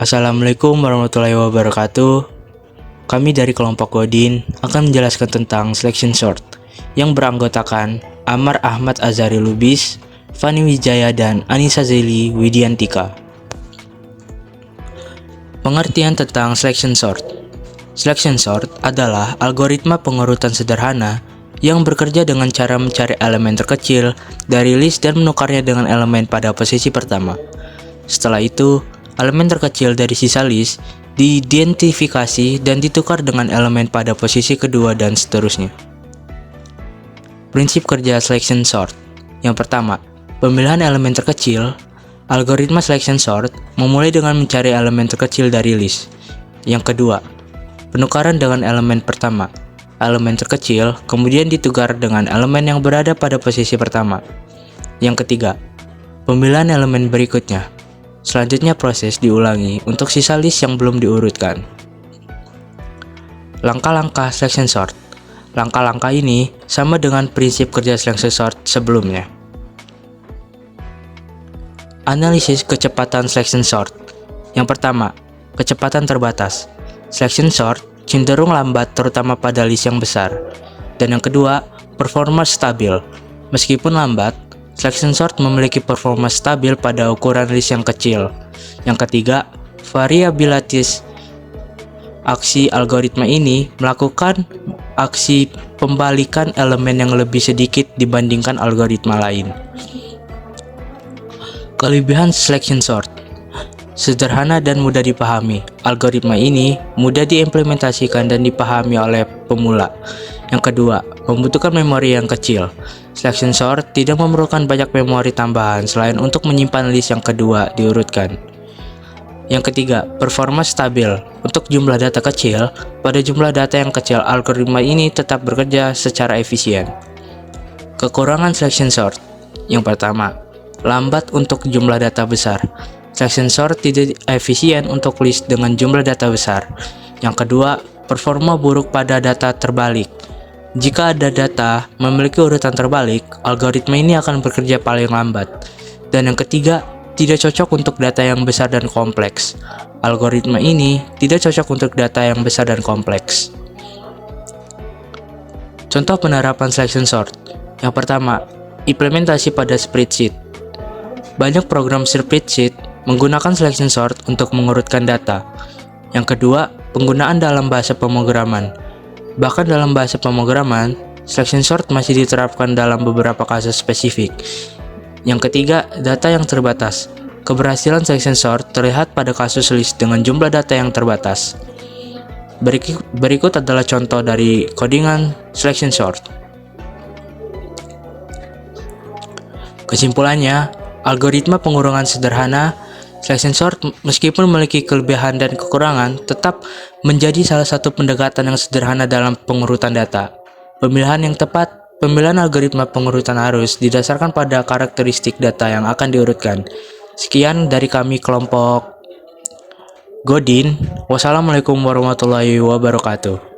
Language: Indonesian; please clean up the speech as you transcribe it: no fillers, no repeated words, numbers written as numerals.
Assalamualaikum warahmatullahi wabarakatuh. Kami dari kelompok Godin akan menjelaskan tentang selection sort yang beranggotakan Amar Ahmad Azhari Lubis, Fani Wijaya, dan Anissa Zeli Widiantika. Pengertian tentang selection sort. Selection sort adalah algoritma pengurutan sederhana yang bekerja dengan cara mencari elemen terkecil dari list dan menukarnya dengan elemen pada posisi pertama. Setelah itu, elemen terkecil dari sisa list diidentifikasi dan ditukar dengan elemen pada posisi kedua dan seterusnya. Prinsip kerja selection sort. Yang pertama, pemilihan elemen terkecil. Algoritma selection sort memulai dengan mencari elemen terkecil dari list. Yang kedua, penukaran dengan elemen pertama. Elemen terkecil kemudian ditukar dengan elemen yang berada pada posisi pertama. Yang ketiga, pemilihan elemen berikutnya. Selanjutnya proses diulangi untuk sisa list yang belum diurutkan. Langkah-langkah selection sort. Langkah-langkah ini sama dengan prinsip kerja selection sort sebelumnya. Analisis kecepatan selection sort. Yang pertama, kecepatan terbatas. Selection sort cenderung lambat terutama pada list yang besar. Dan yang kedua, performa stabil. Meskipun lambat, selection sort memiliki performa stabil pada ukuran list yang kecil. Yang ketiga, variabilitas aksi algoritma ini melakukan aksi pembalikan elemen yang lebih sedikit dibandingkan algoritma lain. Kelebihan selection sort. Sederhana dan mudah dipahami. Algoritma ini mudah diimplementasikan dan dipahami oleh pemula. Yang kedua, membutuhkan memori yang kecil. Selection sort tidak memerlukan banyak memori tambahan selain untuk menyimpan list yang kedua diurutkan. Yang ketiga, performa stabil. Untuk jumlah data kecil, pada jumlah data yang kecil, algoritma ini tetap bekerja secara efisien. Kekurangan selection sort. Yang pertama, lambat untuk jumlah data besar. Selection sort tidak efisien untuk list dengan jumlah data besar. Yang kedua, performa buruk pada data terbalik. Jika ada data memiliki urutan terbalik, algoritma ini akan bekerja paling lambat. Dan yang ketiga, tidak cocok untuk data yang besar dan kompleks. Algoritma ini tidak cocok untuk data yang besar dan kompleks. Contoh penerapan selection sort. Yang pertama, implementasi pada spreadsheet. Banyak program spreadsheet menggunakan selection sort untuk mengurutkan data. Yang kedua, penggunaan dalam bahasa pemrograman. Bahkan dalam bahasa pemrograman, selection sort masih diterapkan dalam beberapa kasus spesifik. Yang ketiga, data yang terbatas. Keberhasilan selection sort terlihat pada kasus list dengan jumlah data yang terbatas. Berikut adalah contoh dari codingan selection sort. Kesimpulannya, algoritma pengurungan sederhana selection sort meskipun memiliki kelebihan dan kekurangan, tetap menjadi salah satu pendekatan yang sederhana dalam pengurutan data. Pemilihan yang tepat, pemilihan algoritma pengurutan harus didasarkan pada karakteristik data yang akan diurutkan. Sekian dari kami kelompok Godin. Wassalamualaikum warahmatullahi wabarakatuh.